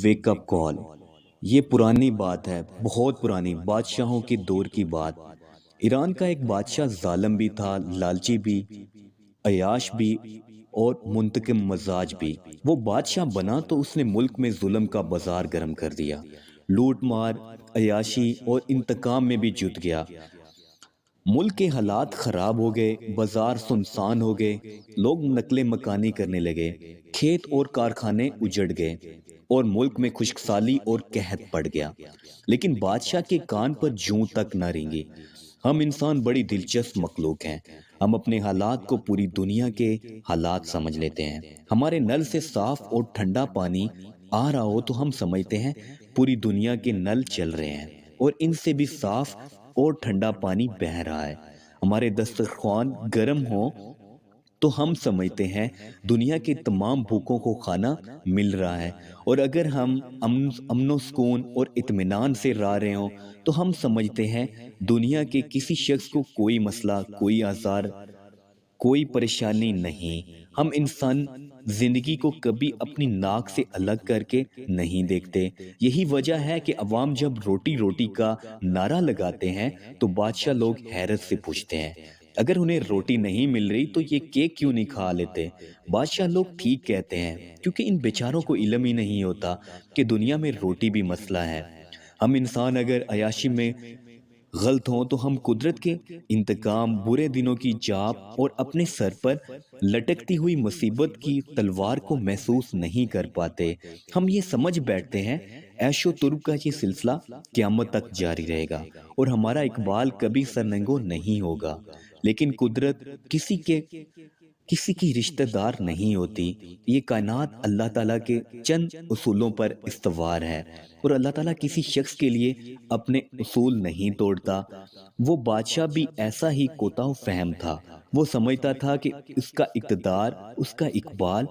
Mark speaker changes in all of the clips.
Speaker 1: Wake up کال۔ یہ پرانی بات ہے، بہت پرانی، بادشاہوں کے دور کی بات۔ ایران کا ایک بادشاہ ظالم بھی تھا، لالچی بھی، عیاش بھی اور منتقم مزاج بھی۔ وہ بادشاہ بنا تو اس نے ملک میں ظلم کا بازار گرم کر دیا، لوٹ مار، عیاشی اور انتقام میں بھی جت گیا۔ ملک کے حالات خراب ہو گئے، بازار سنسان ہو گئے، لوگ نقل مکانی کرنے لگے، کھیت اور کارخانے اجڑ گئے اور ملک میں خشک سالی اور قحط پڑ گیا۔ لیکن بادشاہ کے کان پر جوں تک نہ رینگی۔ ہم انسان بڑی دلچسپ مخلوق ہیں۔ ہم اپنے حالات کو پوری دنیا کے حالات سمجھ لیتے ہیں۔ ہمارے نل سے صاف اور ٹھنڈا پانی آ رہا ہو تو ہم سمجھتے ہیں پوری دنیا کے نل چل رہے ہیں اور ان سے بھی صاف اور ٹھنڈا پانی بہہ رہا ہے۔ ہمارے دسترخوان گرم ہو تو ہم سمجھتے ہیں دنیا کے تمام بھوکوں کو کھانا مل رہا ہے، اور اگر ہم امن و سکون اور اطمینان سے رہ رہے ہوں تو ہم سمجھتے ہیں دنیا کے کسی شخص کو کوئی مسئلہ، کوئی آزار، کوئی پریشانی نہیں۔ ہم انسان زندگی کو کبھی اپنی ناک سے الگ کر کے نہیں دیکھتے۔ یہی وجہ ہے کہ عوام جب روٹی روٹی کا نعرہ لگاتے ہیں تو بادشاہ لوگ حیرت سے پوچھتے ہیں اگر انہیں روٹی نہیں مل رہی تو یہ کیک کیوں نہیں کھا لیتے؟ بادشاہ لوگ ٹھیک کہتے ہیں، کیونکہ ان بیچاروں کو علم ہی نہیں ہوتا کہ دنیا میں روٹی بھی مسئلہ ہے۔ ہم انسان اگر عیاشی میں غلط ہوں تو ہم قدرت کے انتقام، برے دنوں کی چاپ اور اپنے سر پر لٹکتی ہوئی مصیبت کی تلوار کو محسوس نہیں کر پاتے۔ ہم یہ سمجھ بیٹھتے ہیں عیش و ترب کا یہ سلسلہ قیامت تک جاری رہے گا اور ہمارا اقبال کبھی سرنگوں نہیں ہوگا۔ لیکن قدرت کسی کی رشتہ دار نہیں ہوتی۔ یہ کائنات اللہ تعالیٰ کے چند اصولوں پر استوار ہے، اور اللہ تعالیٰ کسی شخص کے لیے اپنے اصول نہیں توڑتا۔ وہ بادشاہ بھی ایسا ہی کوتاہ فہم تھا۔ وہ سمجھتا تھا کہ اس کا اقتدار، اس کا اقبال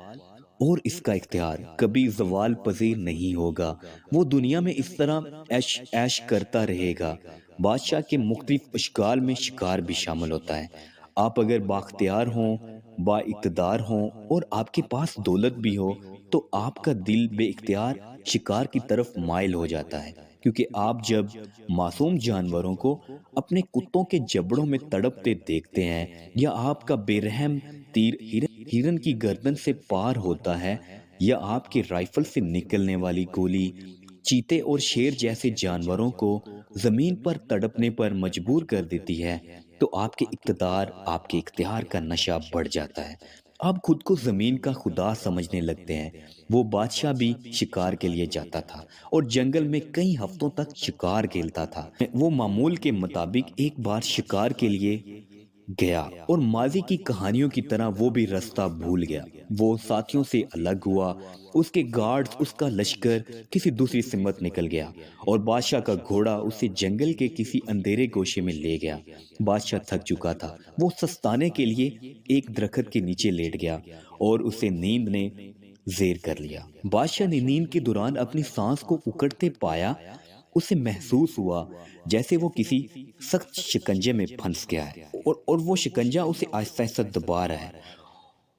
Speaker 1: اور اس کا اختیار کبھی زوال پذیر نہیں ہوگا۔ وہ دنیا میں اس طرح عیش کرتا رہے گا۔ بادشاہ کے مختلف اشکال میں شکار بھی شامل ہوتا ہے۔ آپ اگر بااختیار ہوں، با اقتدار ہوں اور آپ کے پاس دولت بھی ہو تو آپ کا دل بے اختیار شکار کی طرف مائل ہو جاتا ہے، کیونکہ آپ جب معصوم جانوروں کو اپنے کتوں کے جبڑوں میں تڑپتے دیکھتے ہیں، یا آپ کا بے رحم تیر ہرن کی گردن سے پار ہوتا ہے، یا آپ کے رائفل سے نکلنے والی گولی چیتے اور شیر جیسے جانوروں کو زمین پر تڑپنے پر مجبور کر دیتی ہے، تو آپ کے اقتدار، آپ کے اختیار کا نشہ بڑھ جاتا ہے۔ آپ خود کو زمین کا خدا سمجھنے لگتے ہیں۔ وہ بادشاہ بھی شکار کے لیے جاتا تھا اور جنگل میں کئی ہفتوں تک شکار کھیلتا تھا۔ وہ معمول کے مطابق ایک بار شکار کے لیے گیا اور ماضی کی کہانیوں کی طرح وہ بھی راستہ بھول گیا۔ وہ ساتھیوں سے الگ ہوا، اس کے گارڈز، اس کا لشکر کسی دوسری سمت نکل گیا اور بادشاہ کا گھوڑا اسے جنگل کے کسی اندھیرے گوشے میں لے گیا۔ بادشاہ تھک چکا تھا، وہ سستانے کے لیے ایک درخت کے نیچے لیٹ گیا اور اسے نیند نے زیر کر لیا۔ بادشاہ نے نیند کے دوران اپنی سانس کو اکڑتے پایا۔ اسے محسوس ہوا جیسے وہ کسی سخت شکنجے میں پھنس گیا ہے اور وہ شکنجہ اسے آہستہ آہستہ دبا رہا ہے،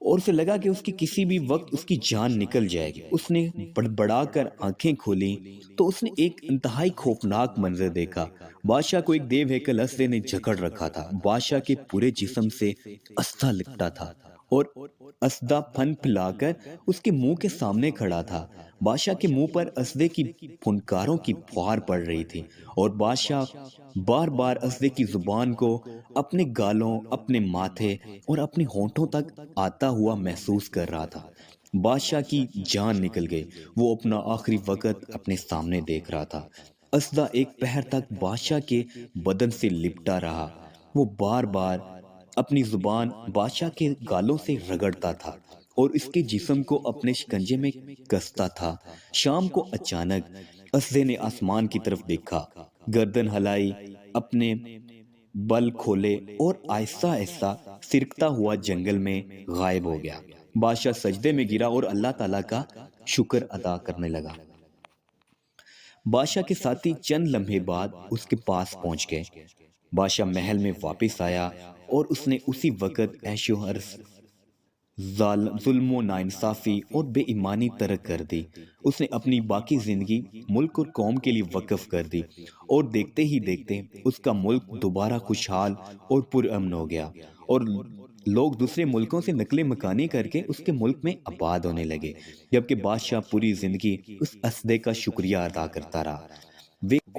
Speaker 1: اور اسے لگا کہ اس کی کسی بھی وقت اس کی جان نکل جائے گی۔ اس نے بڑبڑا کر آنکھیں کھولیں تو اس نے ایک انتہائی خوفناک منظر دیکھا۔ بادشاہ کو ایک دیو ہیکل اسدے نے جکڑ رکھا تھا۔ بادشاہ کے پورے جسم سے اسدہ لپٹا تھا اور اسدہ پھن پھلا کر اس کے منہ کے سامنے کھڑا تھا۔ بادشاہ کے منہ پر اسدے کی پھنکاروں کی پھوار پڑ رہی تھی اور بادشاہ بار بار اسدے کی زبان کو اپنے گالوں، اپنے ماتھے اور اپنے ہونٹوں تک آتا ہوا محسوس کر رہا تھا۔ بادشاہ کی جان نکل گئی۔ وہ اپنا آخری وقت اپنے سامنے دیکھ رہا تھا۔ اسدہ ایک پہر تک بادشاہ کے بدن سے لپٹا رہا۔ وہ بار بار اپنی زبان بادشاہ کے گالوں سے رگڑتا تھا اور اس کے جسم کو اپنے شکنجے میں کستا تھا۔ شام کو اچانک اسدے نے آسمان کی طرف دیکھا، گردن ہلائی، اپنے بل کھولے اور آہستہ آہستہ سرکتا ہوا جنگل میں غائب ہو گیا۔ بادشاہ سجدے میں گرا اور اللہ تعالیٰ کا شکر ادا کرنے لگا۔ بادشاہ کے ساتھی چند لمحے بعد اس کے پاس پہنچ گئے۔ بادشاہ محل میں واپس آیا اور اس نے اسی وقت عیش و عرش ظلم و ناانصافی اور بے ایمانی ترک کر دی۔ اس نے اپنی باقی زندگی ملک اور قوم کے لیے وقف کر دی، اور دیکھتے ہی دیکھتے اس کا ملک دوبارہ خوشحال اور پرامن ہو گیا، اور لوگ دوسرے ملکوں سے نقل مکانی کر کے اس کے ملک میں آباد ہونے لگے، جبکہ بادشاہ پوری زندگی اس اسدے کا شکریہ ادا کرتا رہا۔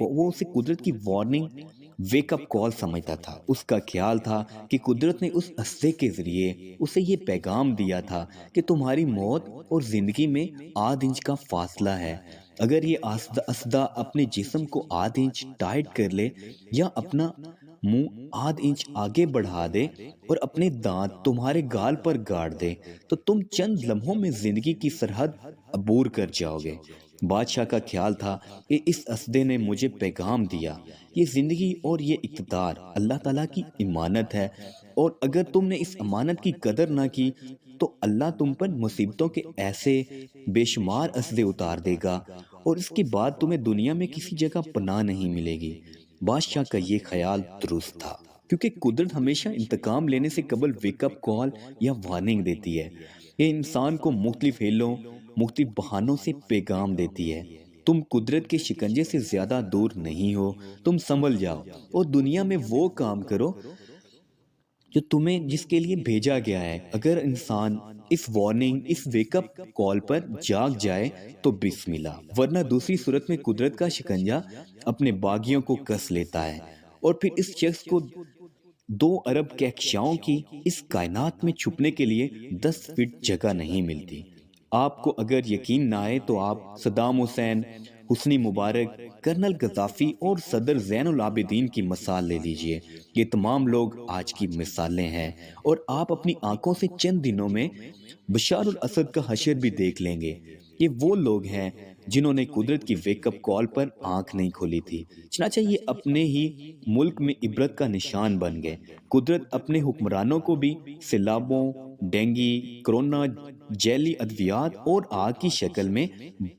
Speaker 1: وہ اسے قدرت کی وارننگ، ویک اپ کال سمجھتا تھا۔ اس کا خیال تھا کہ قدرت نے اس اسدے کے ذریعے اسے یہ پیغام دیا تھا کہ تمہاری موت اور زندگی میں آدھ انچ کا فاصلہ ہے۔ اگر یہ اسدہ اپنے جسم کو آدھ انچ ٹائٹ کر لے یا اپنا منہ آدھ انچ آگے بڑھا دے اور اپنے دانت تمہارے گال پر گاڑ دے تو تم چند لمحوں میں زندگی کی سرحد عبور کر جاؤ گے۔ بادشاہ کا خیال تھا کہ اس اسدے نے مجھے پیغام دیا، یہ زندگی اور یہ اقتدار اللہ تعالیٰ کی امانت ہے، اور اگر تم نے اس امانت کی قدر نہ کی تو اللہ تم پر مصیبتوں کے ایسے بے شمار اسدے اتار دے گا، اور اس کے بعد تمہیں دنیا میں کسی جگہ پناہ نہیں ملے گی۔ بادشاہ کا یہ خیال درست تھا، کیونکہ قدرت ہمیشہ انتقام لینے سے قبل ویک اپ کال یا وارننگ دیتی ہے۔ یہ انسان کو مختلف ہیلوں، مختلف بہانوں سے پیغام دیتی ہے۔ تم قدرت کے شکنجے سے زیادہ دور نہیں ہو، تم سنبھل جاؤ اور دنیا میں وہ کام کرو جو تمہیں جس کے لیے بھیجا گیا ہے۔ اگر انسان اس وارننگ، اس ویک اپ کال پر جاگ جائے تو بسم اللہ، ورنہ دوسری صورت میں قدرت کا شکنجہ اپنے باغیوں کو کس لیتا ہے، اور پھر اس شخص کو 2 ارب کہکشاؤں کی اس کائنات میں چھپنے کے لیے 10 فٹ جگہ نہیں ملتی۔ آپ کو اگر یقین نہ آئے تو آپ صدام حسین، حسنی مبارک، کرنل غدافی اور صدر زین العابدین کی مثال لے لیجئے۔ یہ تمام لوگ آج کی مثالیں ہیں، اور آپ اپنی آنکھوں سے چند دنوں میں بشار الاسد کا حشر بھی دیکھ لیں گے۔ یہ وہ لوگ ہیں جنہوں نے قدرت کی ویک اپ کال پر آنکھ نہیں کھولی تھی، چنانچہ یہ اپنے ہی ملک میں عبرت کا نشان بن گئے۔ قدرت اپنے حکمرانوں کو بھی سیلابوں، ڈینگی، کرونا، جیلی ادویات اور آگ کی شکل میں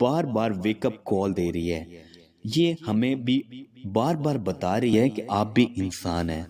Speaker 1: بار بار ویک اپ کال دے رہی ہے۔ یہ ہمیں بھی بار بار بتا رہی ہے کہ آپ بھی انسان ہیں۔